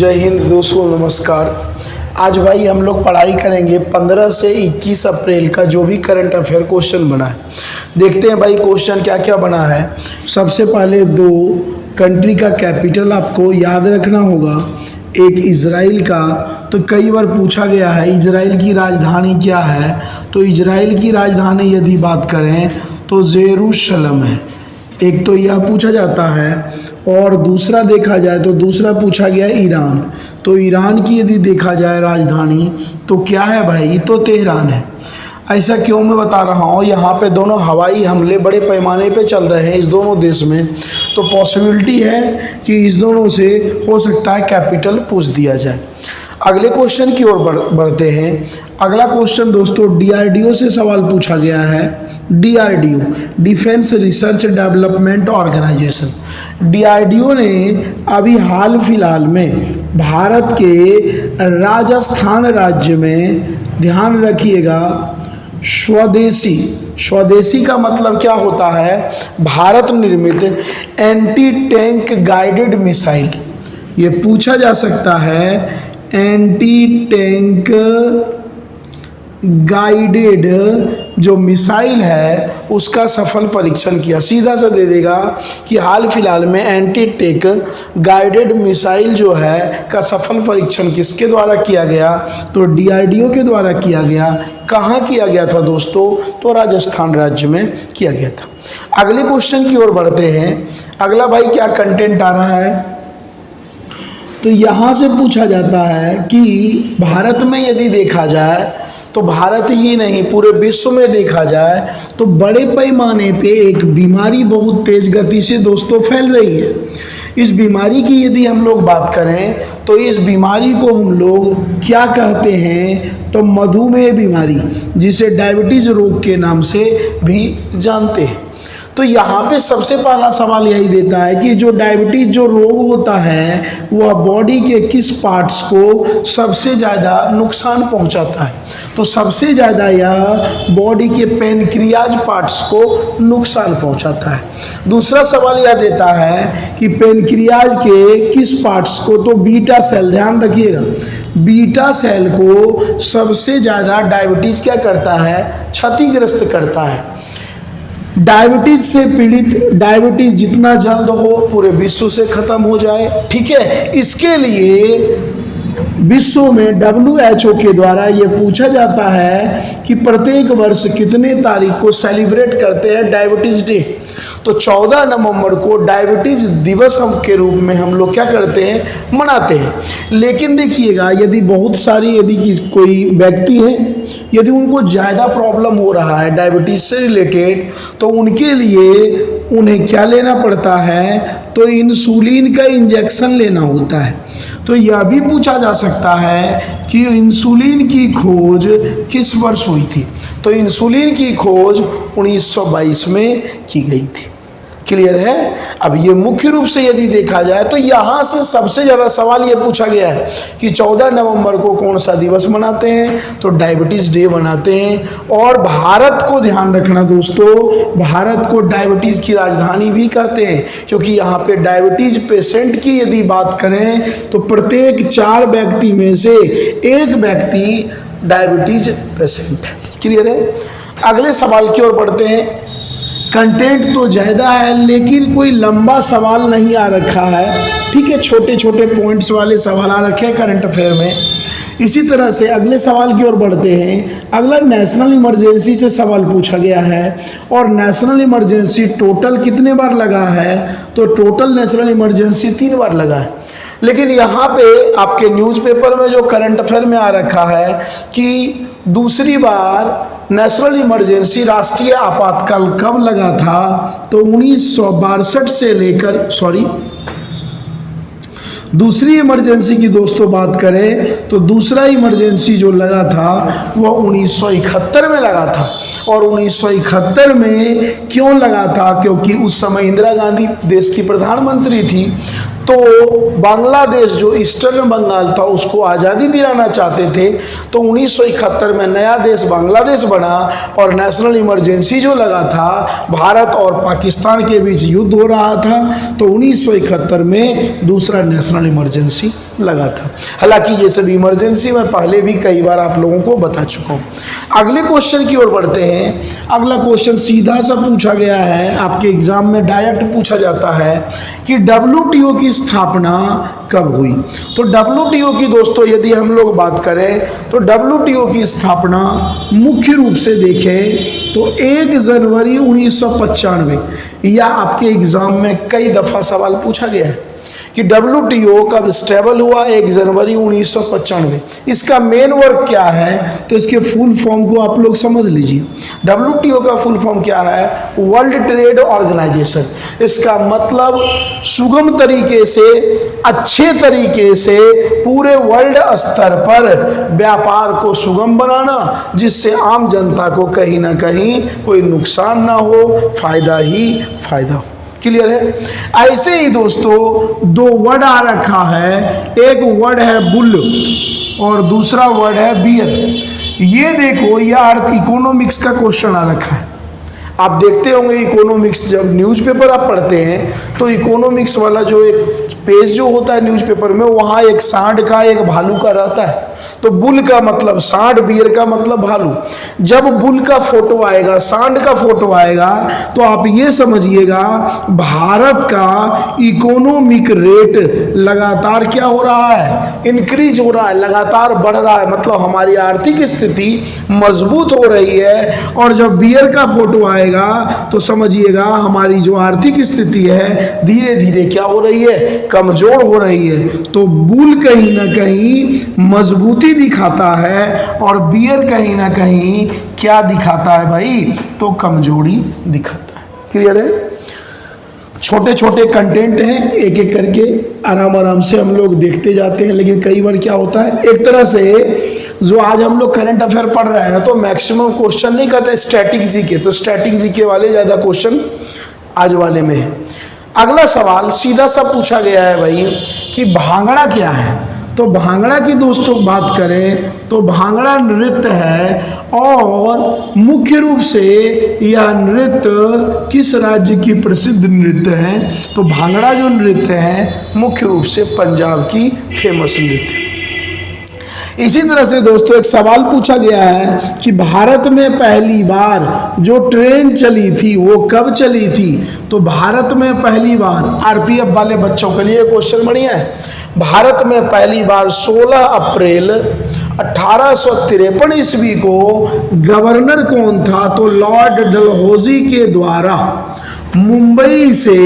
जय हिंद दोस्तों, नमस्कार। आज भाई हम लोग पढ़ाई करेंगे 15 से 21 अप्रैल का जो भी करंट अफेयर क्वेश्चन बना है। देखते हैं भाई क्वेश्चन क्या क्या बना है। सबसे पहले दो कंट्री का कैपिटल आपको याद रखना होगा। एक इजराइल का, तो कई बार पूछा गया है इजराइल की राजधानी क्या है। तो इजराइल की राजधानी यदि बात करें तो जेरूशलम है। एक तो यह पूछा जाता है, और दूसरा देखा जाए तो दूसरा पूछा गया ईरान। तो ईरान की यदि देखा जाए राजधानी तो क्या है भाई, तो तेहरान है। ऐसा क्यों मैं बता रहा हूँ, यहाँ पे दोनों हवाई हमले बड़े पैमाने पे चल रहे हैं इस दोनों देश में, तो पॉसिबिलिटी है कि इस दोनों से हो सकता है कैपिटल पूछ दिया जाए। अगले क्वेश्चन की ओर बढ़ते हैं। अगला क्वेश्चन दोस्तों DRDO से सवाल पूछा गया है। DRDO, defence research development organisation. DRDO ने अभी हाल फिलहाल में भारत के राजस्थान राज्य में, ध्यान रखिएगा, स्वदेशी का मतलब क्या होता है, भारत निर्मित एंटी टैंक गाइडेड मिसाइल। ये पूछा जा सकता है, एंटी टैंक गाइडेड जो मिसाइल है उसका सफल परीक्षण किया। सीधा सा दे देगा कि हाल फिलहाल में एंटी टैंक गाइडेड मिसाइल जो है का सफल परीक्षण किसके द्वारा किया गया, तो DRDO के द्वारा किया गया। कहाँ किया गया था दोस्तों, तो राजस्थान राज्य में किया गया था। अगले क्वेश्चन की ओर बढ़ते हैं। अगला भाई क्या कंटेंट आ रहा है, तो यहाँ से पूछा जाता है कि भारत में यदि देखा जाए तो भारत ही नहीं पूरे विश्व में देखा जाए तो बड़े पैमाने पे एक बीमारी बहुत तेज गति से दोस्तों फैल रही है। इस बीमारी की यदि हम लोग बात करें तो इस बीमारी को हम लोग क्या कहते हैं, तो मधुमेह बीमारी, जिसे डायबिटीज रोग के नाम से भी जानते हैं। तो यहाँ पे सबसे पहला सवाल यही देता है कि जो डायबिटीज जो रोग होता है वह बॉडी के किस पार्ट्स को सबसे ज़्यादा नुकसान पहुँचाता है। तो सबसे ज़्यादा यह बॉडी के पेनक्रियाज पार्ट्स को नुकसान पहुँचाता है। दूसरा सवाल यह देता है कि पेनक्रियाज के किस पार्ट्स को, तो बीटा सेल, ध्यान रखिएगा, बीटा सेल को सबसे ज़्यादा डायबिटीज़ क्या करता है, क्षतिग्रस्त करता है। डायबिटीज से पीड़ित, डायबिटीज जितना जल्द हो पूरे विश्व से खत्म हो जाए, ठीक है। इसके लिए विश्व में WHO के द्वारा ये पूछा जाता है कि प्रत्येक वर्ष कितने तारीख को सेलिब्रेट करते हैं डायबिटीज डे। तो 14 नवंबर को डायबिटीज दिवस के रूप में हम लोग क्या करते हैं, मनाते हैं। लेकिन देखिएगा, यदि बहुत सारी यदि कोई व्यक्ति हैं, यदि उनको ज़्यादा प्रॉब्लम हो रहा है डायबिटीज से रिलेटेड, तो उनके लिए उन्हें क्या लेना पड़ता है, तो इंसुलिन का इंजेक्शन लेना होता है। तो यह भी पूछा जा सकता है कि इंसुलिन की खोज किस वर्ष हुई थी, तो इंसुलिन की खोज 1922 में की गई थी। क्लियर है। अब ये मुख्य रूप से यदि देखा जाए तो यहाँ से सबसे ज़्यादा सवाल ये पूछा गया है कि 14 नवंबर को कौन सा दिवस मनाते हैं, तो डायबिटीज़ डे मनाते हैं। और भारत को ध्यान रखना दोस्तों, भारत को डायबिटीज़ की राजधानी भी कहते हैं, क्योंकि यहाँ पे डायबिटीज़ पेशेंट की यदि बात करें तो प्रत्येक 4 व्यक्ति में से 1 व्यक्ति डायबिटीज़ पेशेंट है। क्लियर है। अगले सवाल की ओर बढ़ते हैं। कंटेंट तो ज़्यादा है लेकिन कोई लंबा सवाल नहीं आ रखा है, ठीक है, छोटे छोटे पॉइंट्स वाले सवाल आ रखे हैं करंट अफेयर में। इसी तरह से अगले सवाल की ओर बढ़ते हैं। अगला नेशनल इमरजेंसी से सवाल पूछा गया है, और नेशनल इमरजेंसी टोटल कितने बार लगा है, तो टोटल नेशनल इमरजेंसी 3 बार लगा है। लेकिन यहाँ पे आपके न्यूज़पेपर में जो करंट अफेयर में आ रखा है कि दूसरी बार नेशनल इमरजेंसी, राष्ट्रीय आपातकाल कब लगा था, तो 1962 से लेकर, दूसरी इमरजेंसी की दोस्तों बात करें तो दूसरा इमरजेंसी जो लगा था वह 1971 में लगा था। और 1971 में क्यों लगा था, क्योंकि उस समय इंदिरा गांधी देश की प्रधानमंत्री थी। तो बांग्लादेश जो ईस्टर्न बंगाल था उसको आज़ादी दिलाना चाहते थे, तो 1971 में नया देश बांग्लादेश बना। और नेशनल इमरजेंसी जो लगा था, भारत और पाकिस्तान के बीच युद्ध हो रहा था, तो 1971 में दूसरा नेशनल इमरजेंसी लगा था। हालांकि ये सब इमरजेंसी में पहले भी कई बार आप लोगों को बता चुका हूँ। अगले क्वेश्चन की ओर बढ़ते हैं। अगला क्वेश्चन सीधा सा पूछा गया है, आपके एग्जाम में डायरेक्ट पूछा जाता है कि WTO की स्थापना कब हुई। तो WTO की दोस्तों यदि हम लोग बात करें तो WTO की स्थापना मुख्य रूप से देखें तो 1 जनवरी 1995, या आपके एग्जाम में कई दफ़ा सवाल पूछा गया है कि WTO कब स्टेबल हुआ, 1 जनवरी 1995। इसका मेन वर्क क्या है, तो इसके फुल फॉर्म को आप लोग समझ लीजिए। WTO का फुल फॉर्म क्या है, वर्ल्ड ट्रेड ऑर्गेनाइजेशन। इसका मतलब सुगम तरीके से, अच्छे तरीके से पूरे वर्ल्ड स्तर पर व्यापार को सुगम बनाना, जिससे आम जनता को कहीं ना कहीं कोई नुकसान ना हो, फायदा ही फायदा हो। क्लियर है। ऐसे ही दोस्तों 2 वर्ड आ रखा है, एक वर्ड है बुल और दूसरा वर्ड है बियर। ये देखो, ये अर्थ इकोनॉमिक्स का क्वेश्चन आ रखा है। आप देखते होंगे इकोनॉमिक्स, जब न्यूज़पेपर आप पढ़ते हैं तो इकोनॉमिक्स वाला जो एक पेज जो होता है न्यूज़पेपर में, वहाँ एक सांड का एक भालू का रहता है। तो बुल का मतलब सांड, बियर का मतलब भालू। जब बुल का फोटो आएगा, सांड का फोटो आएगा, तो आप ये समझिएगा भारत का इकोनॉमिक रेट लगातार क्या हो रहा है, इंक्रीज हो रहा है, लगातार बढ़ रहा है। मतलब हमारी आर्थिक स्थिति मजबूत हो रही है। और जब बियर का फोटो आएगा तो समझिएगा हमारी जो आर्थिक स्थिति है धीरे धीरे क्या हो रही है, कमजोर हो रही है। तो बुल कहीं ना कहीं मजबूती दिखाता है और बियर कहीं ना कहीं क्या दिखाता है भाई, तो कमजोरी दिखाता है। क्लियर है। छोटे छोटे कंटेंट हैं, एक एक करके आराम आराम से हम लोग देखते जाते हैं। लेकिन कई बार क्या होता है, एक तरह से जो आज हम लोग करंट अफेयर पढ़ रहे हैं ना, तो मैक्सिमम क्वेश्चन नहीं कहते स्टैटिक जीके, तो स्टैटिक जीके वाले ज़्यादा क्वेश्चन आज वाले में है। अगला सवाल सीधा सा पूछा गया है भाई कि भांगड़ा क्या है। तो भांगड़ा की दोस्तों बात करें तो भांगड़ा नृत्य है, और मुख्य रूप से यह नृत्य किस राज्य की प्रसिद्ध नृत्य है, तो भांगड़ा जो नृत्य है मुख्य रूप से पंजाब की फेमस नृत्य। इसी तरह से दोस्तों एक सवाल पूछा गया है कि भारत में पहली बार जो ट्रेन चली थी वो कब चली थी। तो भारत में पहली बार, आरपीएफ वाले बच्चों के लिए क्वेश्चन बढ़िया है, भारत में पहली बार 16 अप्रैल 1853 ईस्वी को गवर्नर कौन था, तो लॉर्ड डलहौजी के द्वारा मुंबई से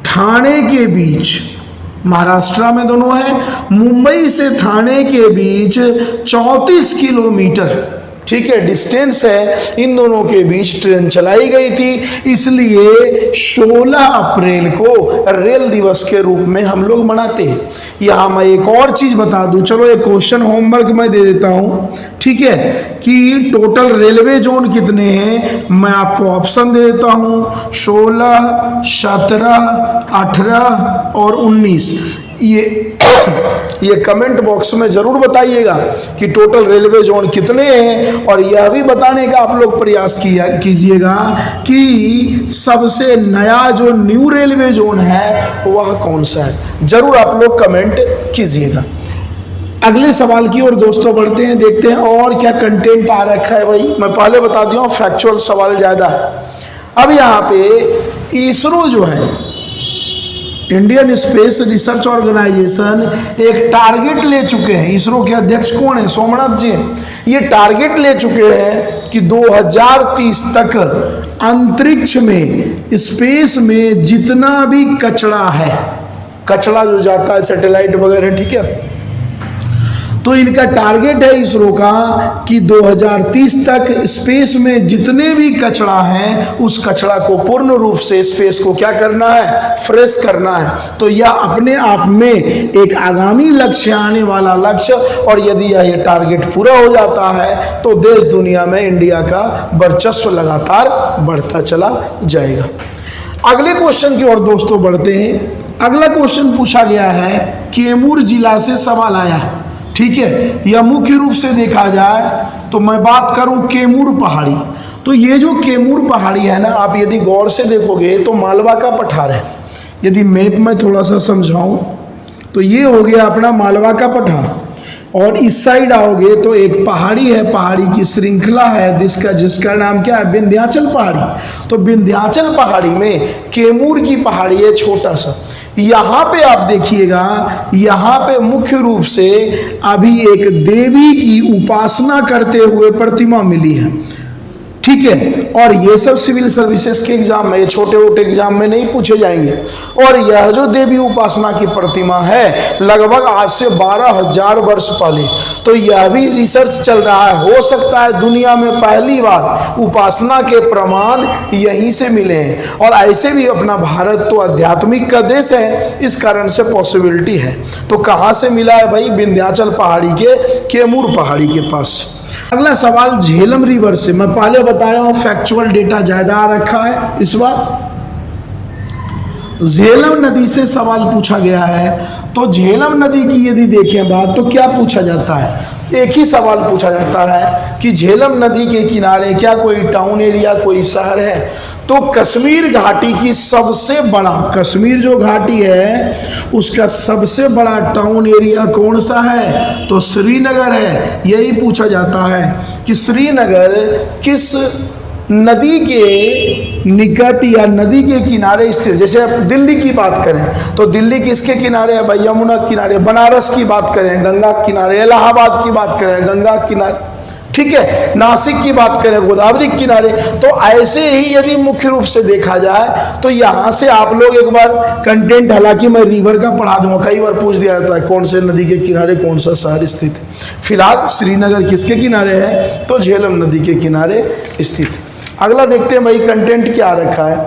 ठाणे के बीच, महाराष्ट्र में दोनों है, मुंबई से ठाणे के बीच 34 किलोमीटर, ठीक है, डिस्टेंस है, इन दोनों के बीच ट्रेन चलाई गई थी। इसलिए 16 अप्रैल को रेल दिवस के रूप में हम लोग मनाते हैं। यहाँ मैं एक और चीज़ बता दूं, चलो एक क्वेश्चन होमवर्क मैं दे देता हूँ, ठीक है, कि टोटल रेलवे जोन कितने हैं, मैं आपको ऑप्शन दे देता हूँ, 16, 17, 18 और 19। ये कमेंट बॉक्स में जरूर बताइएगा कि टोटल रेलवे जोन कितने हैं, और यह भी बताने का आप लोग प्रयास कीजिएगा कि सबसे नया जो न्यू रेलवे जोन है वह कौन सा है, जरूर आप लोग कमेंट कीजिएगा। अगले सवाल की ओर दोस्तों बढ़ते हैं, देखते हैं और क्या कंटेंट आ रखा है। भाई मैं पहले बता दिया हूँ फैक्चुअल सवाल ज़्यादा है। अब यहाँ पे इसरो जो है, इंडियन स्पेस रिसर्च ऑर्गेनाइजेशन, एक टारगेट ले चुके हैं। इसरो के अध्यक्ष कौन है, सोमनाथ जी। ये टारगेट ले चुके हैं कि 2030 तक अंतरिक्ष में, स्पेस में जितना भी कचरा है, कचरा जो जाता है सैटेलाइट वगैरह, ठीक है, तो इनका टारगेट है इसरो का कि 2030 तक स्पेस में जितने भी कचरा है उस कचरा को पूर्ण रूप से स्पेस को क्या करना है, फ्रेश करना है। तो यह अपने आप में एक आगामी लक्ष्य, आने वाला लक्ष्य, और यदि यह टारगेट पूरा हो जाता है तो देश दुनिया में इंडिया का वर्चस्व लगातार बढ़ता चला जाएगा। अगले क्वेश्चन की ओर दोस्तों बढ़ते हैं। अगला क्वेश्चन पूछा गया है, कैमूर जिला से सवाल आया है, ठीक है। यह मुख्य रूप से देखा जाए तो मैं बात करूं कैमूर पहाड़ी, तो ये जो कैमूर पहाड़ी है ना, आप यदि गौर से देखोगे तो मालवा का पठार है। यदि मैप में थोड़ा सा समझाऊं तो ये हो गया अपना मालवा का पठार। और इस साइड आओगे तो एक पहाड़ी है, पहाड़ी की श्रृंखला है जिसका नाम क्या है, विंध्याचल पहाड़ी। तो विंध्याचल पहाड़ी में कैमूर की पहाड़ी है छोटा सा, यहाँ पे आप देखिएगा, यहाँ पे मुख्य रूप से अभी एक देवी की उपासना करते हुए प्रतिमा मिली है, ठीक है। और ये सब सिविल सर्विसेज के एग्जाम में, ये छोटे मोटे एग्जाम में नहीं पूछे जाएंगे। और यह जो देवी उपासना की प्रतिमा है लगभग आज से 12,000 वर्ष पहले, तो यह भी रिसर्च चल रहा है, हो सकता है दुनिया में पहली बार उपासना के प्रमाण यहीं से मिले हैं। और ऐसे भी अपना भारत तो आध्यात्मिक का देश है, इस कारण से पॉसिबिलिटी है। तो कहाँ से मिला है भाई, विंध्याचल पहाड़ी के कैमूर पहाड़ी के पास। अगला सवाल झेलम रिवर से, मैं पहले बताया हूं फैक्चुअल डेटा ज्यादा आ रखा है इस बार। झेलम नदी से सवाल पूछा गया है, तो झेलम नदी की यदि देखें बात तो क्या पूछा जाता है, एक ही सवाल पूछा जाता है कि झेलम नदी के किनारे क्या कोई टाउन एरिया, कोई शहर है। तो कश्मीर घाटी की सबसे बड़ा, कश्मीर जो घाटी है उसका सबसे बड़ा टाउन एरिया कौन सा है, तो श्रीनगर है। यही पूछा जाता है कि श्रीनगर किस नदी के निकट या नदी के किनारे स्थित। जैसे दिल्ली की बात करें तो दिल्ली किसके किनारे है भाई, यमुना किनारे। बनारस की बात करें गंगा किनारे, इलाहाबाद की बात करें गंगा किनारे, ठीक है। नासिक की बात करें गोदावरी किनारे। तो ऐसे ही यदि मुख्य रूप से देखा जाए तो यहाँ से आप लोग एक बार कंटेंट, हालांकि मैं रिवर का पढ़ा दूंगा, कई बार पूछ दिया जाता है कौन से नदी के किनारे कौन सा शहर स्थित है। फिलहाल श्रीनगर किसके किनारे है, तो झेलम नदी के किनारे स्थित है। अगला देखते हैं भाई कंटेंट क्या रखा है।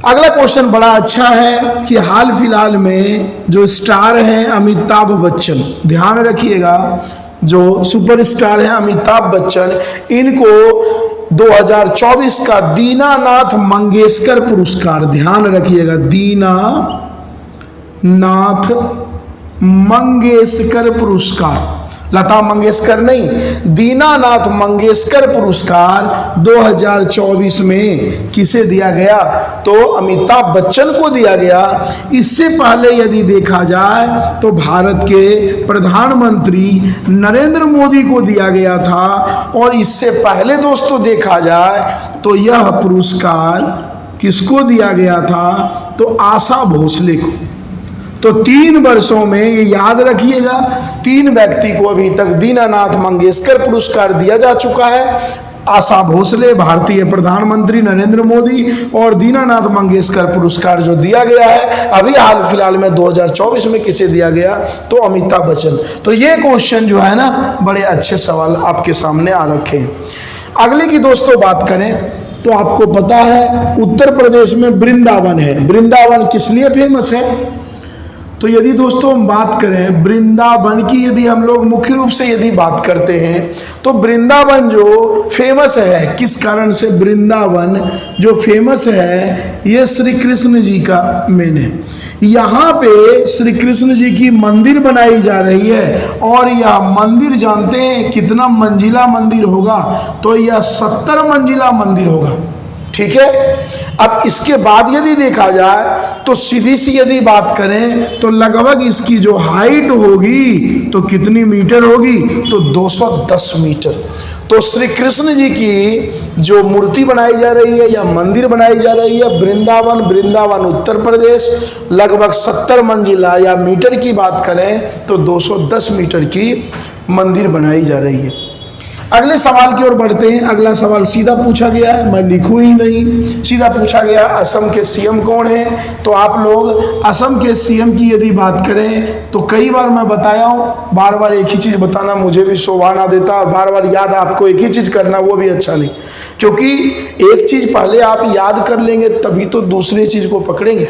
अगला क्वेश्चन बड़ा अच्छा है कि हाल फिलहाल में जो स्टार हैं अमिताभ बच्चन, ध्यान रखिएगा, जो सुपरस्टार हैं अमिताभ बच्चन, इनको 2024 का दीनानाथ मंगेशकर पुरस्कार, ध्यान रखिएगा, दीनानाथ मंगेशकर पुरस्कार, लता मंगेशकर नहीं, दीनानाथ मंगेशकर पुरस्कार 2024 में किसे दिया गया, तो अमिताभ बच्चन को दिया गया। इससे पहले यदि देखा जाए तो भारत के प्रधानमंत्री नरेंद्र मोदी को दिया गया था। और इससे पहले दोस्तों देखा जाए तो यह पुरस्कार किसको दिया गया था, तो आशा भोसले को। तो 3 वर्षों में, ये याद रखिएगा, 3 व्यक्ति को अभी तक दीनानाथ मंगेशकर पुरस्कार दिया जा चुका है। आशा भोसले, भारतीय प्रधानमंत्री नरेंद्र मोदी, और दीनानाथ मंगेशकर पुरस्कार जो दिया गया है अभी हाल फिलहाल में 2024 में किसे दिया गया, तो अमिताभ बच्चन। तो ये क्वेश्चन जो है ना, बड़े अच्छे सवाल आपके सामने आ रखे हैं। अगले की दोस्तों बात करें तो आपको पता है उत्तर प्रदेश में वृंदावन है। वृंदावन किस लिए फेमस है, तो यदि दोस्तों हम बात करें वृंदावन की, यदि हम लोग मुख्य रूप से यदि बात करते हैं तो वृंदावन जो फेमस है, किस कारण से वृंदावन जो फेमस है, ये श्री कृष्ण जी का मेन है। यहाँ पे श्री कृष्ण जी की मंदिर बनाई जा रही है। और यह मंदिर जानते हैं कितना मंजिला मंदिर होगा, तो यह 70 मंजिला मंदिर होगा, ठीक है। अब इसके बाद यदि देखा जाए तो सीधी सी यदि बात करें तो लगभग इसकी जो हाइट होगी तो कितनी मीटर होगी, तो 210 मीटर। तो श्री कृष्ण जी की जो मूर्ति बनाई जा रही है या मंदिर बनाई जा रही है वृंदावन उत्तर प्रदेश, लगभग 70 मंजिला या मीटर की बात करें तो 210 मीटर की मंदिर बनाई जा रही है। अगले सवाल की ओर बढ़ते हैं। अगला सवाल सीधा पूछा गया है, मैं लिखूं ही नहीं, सीधा पूछा गया असम के सीएम कौन है। तो आप लोग असम के सीएम की यदि बात करें तो कई बार मैं बताया हूं, बार बार एक ही चीज़ बताना मुझे भी शोभा ना देता, और बार बार याद आपको एक ही चीज़ करना वो भी अच्छा नहीं, क्योंकि एक चीज़ पहले आप याद कर लेंगे तभी तो दूसरी चीज़ को पकड़ेंगे,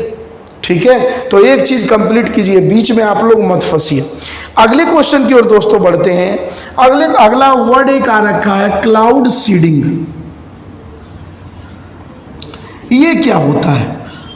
ठीक है। तो एक चीज कंप्लीट कीजिए, बीच में आप लोग मत फंसिए। अगले क्वेश्चन की ओर दोस्तों बढ़ते हैं। अगला वर्ड एक आ रखा है क्लाउड सीडिंग। ये क्या होता है,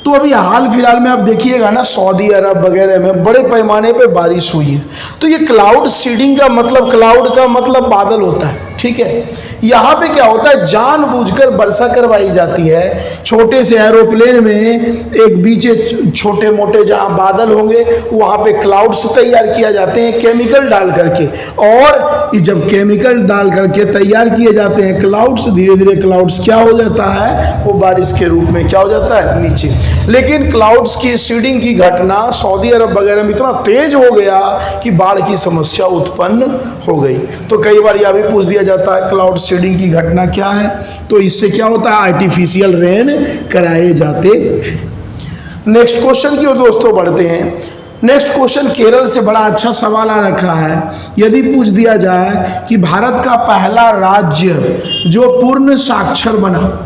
तो अभी हाल फिलहाल में आप देखिएगा ना, सऊदी अरब वगैरह में बड़े पैमाने पे बारिश हुई है। तो ये क्लाउड सीडिंग का मतलब, क्लाउड का मतलब बादल होता है, ठीक है। यहाँ पे क्या होता है, जानबूझकर वर्षा करवाई जाती है। छोटे से एरोप्लेन में एक बीच छोटे मोटे जहाँ बादल होंगे वहाँ पे क्लाउड्स तैयार किया जाते हैं केमिकल डाल करके, और जब केमिकल डाल करके तैयार किए जाते हैं क्लाउड्स, धीरे धीरे क्लाउड्स क्या हो जाता है, वो बारिश के रूप में क्या हो जाता है, नीचे। लेकिन क्लाउड्स की सीडिंग की घटना सऊदी अरब वगैरह में इतना तेज हो गया कि बाढ़ की समस्या उत्पन्न हो गई। तो कई बार यह भी पूछ दिया जाता है क्लाउड सीडिंग की घटना क्या है, तो इससे क्या होता है, आर्टिफिशियल रेन कराए जाते। नेक्स्ट क्वेश्चन की ओर दोस्तों बढ़ते हैं। नेक्स्ट क्वेश्चन केरल से बड़ा अच्छा सवाल आ रखा है। यदि पूछ दिया जाए कि भारत का पहला राज्य जो पूर्ण साक्षर बना,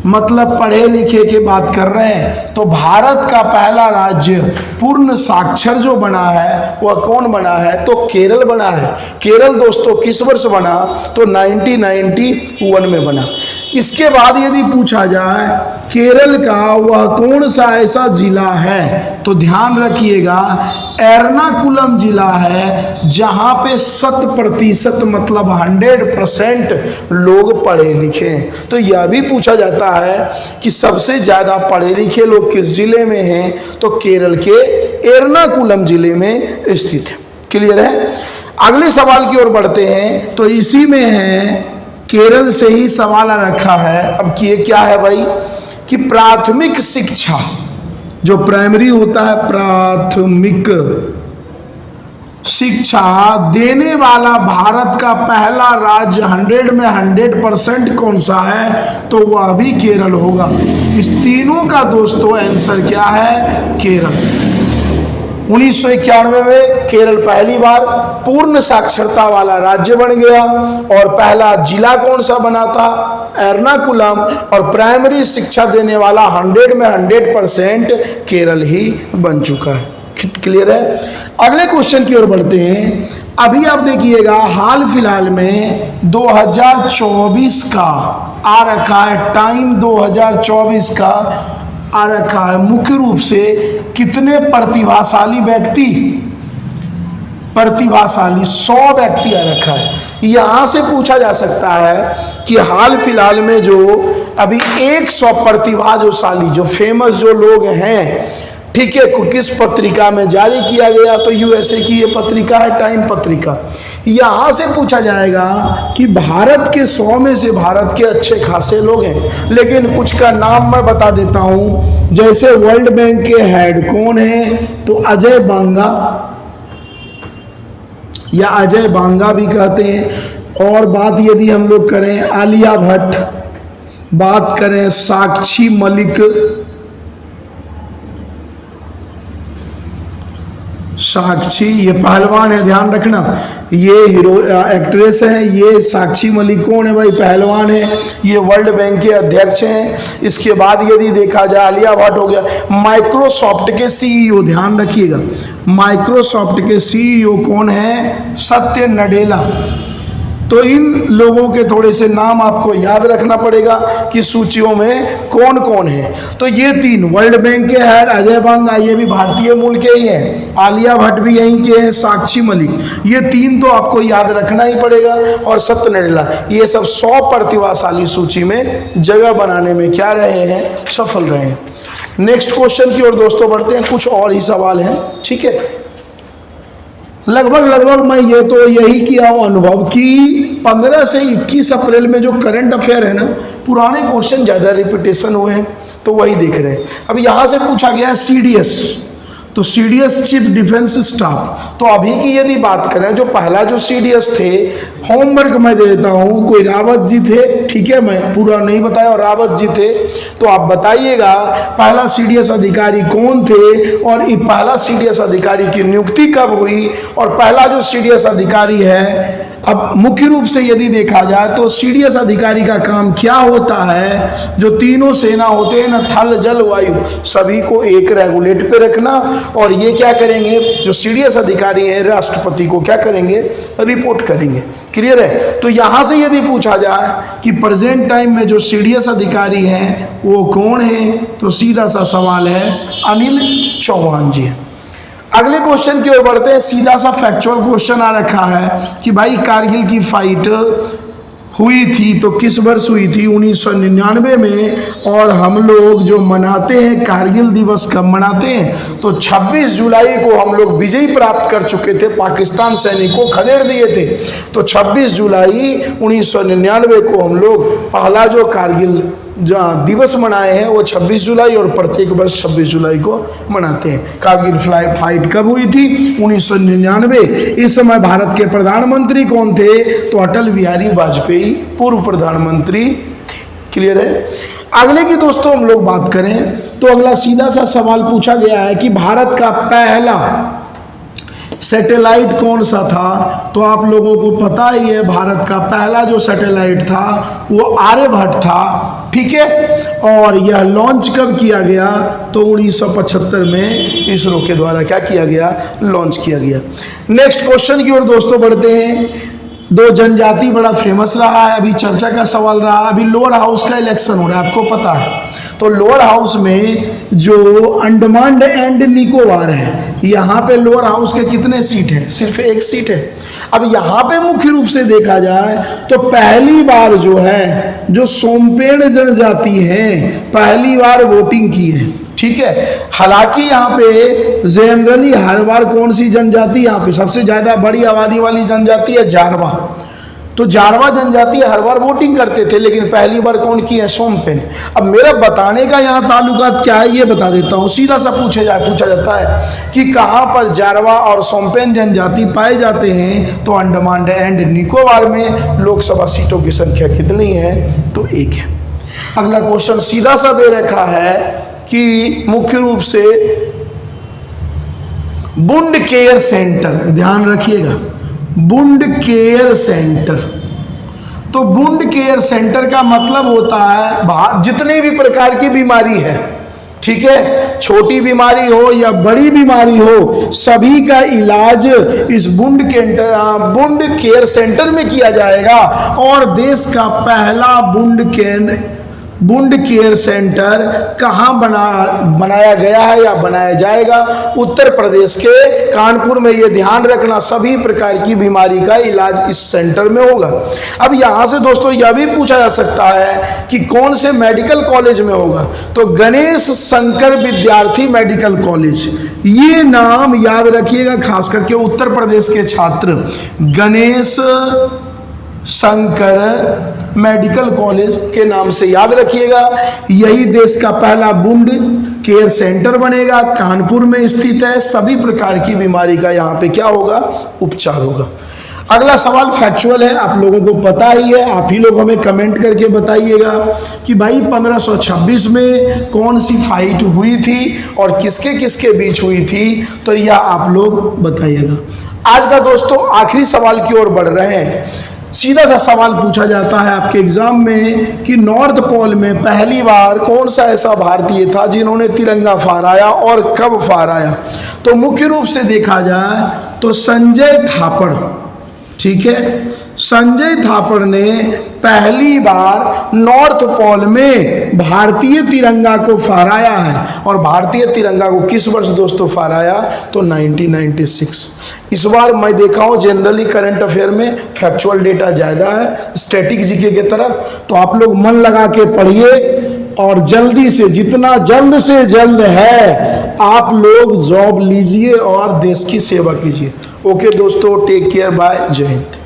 मतलब पढ़े लिखे की बात कर रहे हैं, तो भारत का पहला राज्य पूर्ण साक्षर जो बना है वह कौन बना है, तो केरल बना है। केरल दोस्तों किस वर्ष बना, तो 1991 में बना। इसके बाद यदि पूछा जाए केरल का वह कौन सा ऐसा जिला है, तो ध्यान रखिएगा एर्नाकुलम जिला है जहां पे 100% मतलब 100% लोग पढ़े लिखे हैं। तो यह भी पूछा जाता है कि सबसे ज्यादा पढ़े लिखे लोग किस जिले में हैं, तो केरल के एर्नाकुलम जिले में स्थित है। क्लियर है। अगले सवाल की ओर बढ़ते हैं। तो इसी में है, केरल से ही सवाल आ रखा है। अब ये क्या है भाई, कि प्राथमिक शिक्षा जो प्राइमरी होता है, प्राथमिक शिक्षा देने वाला भारत का पहला राज्य 100 में 100% कौन सा है, तो वह भी केरल होगा। इस तीनों का दोस्तों आंसर क्या है, केरल। 1991 में केरल पहली बार पूर्ण साक्षरता वाला राज्य बन गया, और पहला जिला कौन सा बना था, एर्नाकुलम, और प्राइमरी शिक्षा देने वाला 100 में 100% केरल ही बन चुका है। क्लियर है। अगले क्वेश्चन की ओर बढ़ते हैं। अभी आप देखिएगा हाल फिलहाल में 2024 का आ रखा है, टाइम 2024 का आ रखा है। मुख्य रूप से कितने प्रतिभाशाली व्यक्ति, प्रतिभाशाली 100 व्यक्ति आ रखा है। यहां से पूछा जा सकता है कि हाल फिलहाल में जो अभी 100 प्रतिभाशाली जो फेमस जो लोग हैं, ठीक है, किस पत्रिका में जारी किया गया, तो यूएसए की ये पत्रिका है, टाइम पत्रिका। यहाँ से पूछा जाएगा कि भारत के 100 में से भारत के अच्छे खासे लोग हैं, लेकिन कुछ का नाम मैं बता देता हूँ। जैसे वर्ल्ड बैंक के हेड कौन है, तो अजय बांगा, या अजय बांगा भी कहते हैं। और बात यदि हम लोग करें आलिया भट्ट, बात करें साक्षी मलिक, साक्षी ये पहलवान है, ध्यान रखना, ये हीरो एक्ट्रेस है। ये साक्षी मलिक कौन है भाई, पहलवान है। ये वर्ल्ड बैंक के अध्यक्ष हैं। इसके बाद यदि देखा जाए आलिया भट्ट हो गया। माइक्रोसॉफ्ट के सीईओ, ध्यान रखिएगा, माइक्रोसॉफ्ट के सीईओ कौन है, सत्य नडेला। तो इन लोगों के थोड़े से नाम आपको याद रखना पड़ेगा कि सूचियों में कौन कौन है। तो ये तीन, वर्ल्ड बैंक के हेड अजय बांगा, ये भी भारतीय मूल के ही हैं, आलिया भट्ट भी यहीं के हैं, साक्षी मलिक, ये तीन तो आपको याद रखना ही पड़ेगा। और सत्य नडेला, ये सब 100 प्रतिभाशाली सूची में जगह बनाने में क्या रहे हैं, सफल रहे हैं। नेक्स्ट क्वेश्चन की ओर दोस्तों बढ़ते हैं। कुछ और ही सवाल हैं, ठीक है। लगभग मैं ये तो यही किया हूँ अनुभव कि 15 से 21 अप्रैल में जो करंट अफेयर है ना, पुराने क्वेश्चन ज़्यादा रिपीटेशन हुए हैं, तो वही देख रहे हैं। अब यहाँ से पूछा गया है सीडीएस, तो सीडीएस चीफ डिफेंस स्टाफ। तो अभी की यदि बात करें, जो पहला जो सीडीएस थे, होमवर्क मैं दे देता हूँ, कोई रावत जी थे, ठीक है, मैं पूरा नहीं बताया, और रावत जी थे, तो आप बताइएगा पहला सीडीएस अधिकारी कौन थे, और ये पहला सीडीएस अधिकारी की नियुक्ति कब हुई, और पहला जो सीडीएस अधिकारी है। अब मुख्य रूप से यदि देखा जाए तो सीडीएस अधिकारी का काम क्या होता है, जो तीनों सेना होते हैं ना, थल जल वायु, सभी को एक रेगुलेट पे रखना, और ये क्या करेंगे, जो सीडीएस अधिकारी हैं राष्ट्रपति को क्या करेंगे, रिपोर्ट करेंगे। क्लियर है। तो यहाँ से यदि पूछा जाए कि प्रेजेंट टाइम में जो सीडीएस अधिकारी हैं वो कौन है, तो सीधा सा सवाल है अनिल चौहान जी। अगले क्वेश्चन की ओर बढ़ते हैं। सीधा सा फैक्चुअल क्वेश्चन आ रखा है कि भाई कारगिल की फाइट हुई थी तो किस वर्ष हुई थी? 1999 में। और हम लोग जो मनाते हैं कारगिल दिवस कब मनाते हैं? तो 26 जुलाई को हम लोग विजय प्राप्त कर चुके थे, पाकिस्तान सैनिकों को खदेड़ दिए थे। तो 26 जुलाई 1999 को हम लोग पहला जो कारगिल दिवस मनाए हैं वो 26 जुलाई, और प्रत्येक वर्ष 26 जुलाई को मनाते हैं। कारगिल फाइट कब हुई थी? 1999। इस समय भारत के प्रधानमंत्री कौन थे? तो अटल बिहारी वाजपेयी पूर्व प्रधानमंत्री थे। क्लियर है? अगले की दोस्तों हम लोग बात करें तो अगला सीधा सा सवाल पूछा गया है कि भारत का पहला सैटेलाइट कौन सा था? तो आप लोगों को पता ही है भारत का पहला जो सैटेलाइट था वो आर्यभट्ट था। ठीक है, और यह लॉन्च कब किया गया? तो 1975 में इसरो के द्वारा क्या किया गया? लॉन्च किया गया। नेक्स्ट क्वेश्चन की ओर दोस्तों बढ़ते हैं। दो जनजाति बड़ा फेमस रहा है, अभी चर्चा का सवाल रहा। अभी लोअर हाउस का इलेक्शन हो रहा है, आपको पता है। तो लोअर हाउस में जो अंडमान एंड निकोबार है, यहाँ पे लोअर हाउस के कितने सीट हैं? सिर्फ एक सीट है। अब यहाँ पे मुख्य रूप से देखा जाए तो पहली बार जो है जो सोमपेन जनजाति हैं पहली बार वोटिंग की है। ठीक है, हालांकि यहाँ पे जनरली हर बार कौन सी जनजाति यहाँ पे सबसे ज्यादा बड़ी आबादी वाली जनजाति है? जारवा। तो जारवा जनजाति हर बार वोटिंग करते थे, लेकिन पहली बार कौन की है? सोमपेन। अब मेरा बताने का यहाँ ताल्लुकात क्या है ये बता देता हूँ। सीधा सा पूछा जाता है कि कहाँ पर जारवा और सोमपेन जनजाति पाए जाते हैं? तो अंडमान एंड निकोबार में। लोकसभा सीटों की संख्या कितनी है? तो 1 है। अगला क्वेश्चन सीधा सा दे रखा है कि मुख्य रूप से बुंड केयर सेंटर, ध्यान रखिएगा, बुंड केयर सेंटर। तो बुंड केयर सेंटर का मतलब होता है जितने भी प्रकार की बीमारी है, ठीक है, छोटी बीमारी हो या बड़ी बीमारी हो, सभी का इलाज इस बुंड केयर सेंटर में किया जाएगा। और देश का पहला बुंड केयर सेंटर कहाँ बनाया गया है या बनाया जाएगा? उत्तर प्रदेश के कानपुर में। ये ध्यान रखना, सभी प्रकार की बीमारी का इलाज इस सेंटर में होगा। अब यहाँ से दोस्तों यह भी पूछा जा सकता है कि कौन से मेडिकल कॉलेज में होगा? तो गणेश शंकर विद्यार्थी मेडिकल कॉलेज, ये नाम याद रखिएगा, खास करके उत्तर प्रदेश के छात्र। गणेश शंकर मेडिकल कॉलेज के नाम से याद रखिएगा। यही देश का पहला बुंड केयर सेंटर बनेगा, कानपुर में स्थित है। सभी प्रकार की बीमारी का यहाँ पे क्या होगा? उपचार होगा। अगला सवाल फैक्चुअल है, आप लोगों को पता ही है, आप ही लोग हमें कमेंट करके बताइएगा कि भाई 1526 में कौन सी फाइट हुई थी और किसके किसके बीच हुई थी? तो यह आप लोग बताइएगा। आज का दोस्तों आखिरी सवाल की ओर बढ़ रहे हैं। सीधा सा सवाल पूछा जाता है आपके एग्जाम में कि नॉर्थ पोल में पहली बार कौन सा ऐसा भारतीय था जिन्होंने तिरंगा फहराया और कब फहराया? तो मुख्य रूप से देखा जाए तो संजय थापड़। ठीक है, संजय थापड़ ने पहली बार नॉर्थ पोल में भारतीय तिरंगा को फहराया है। और भारतीय तिरंगा को किस वर्ष दोस्तों फहराया? तो 1996। इस बार मैं देखा हूँ जनरली करंट अफेयर में फैक्चुअल डेटा ज़्यादा है स्टैटिक जीके की तरह, तो आप लोग मन लगा के पढ़िए और जल्दी से, जितना जल्द से जल्द है आप लोग जॉब लीजिए और देश की सेवा कीजिए। ओके दोस्तों, टेक केयर, बाय, जय हिंद।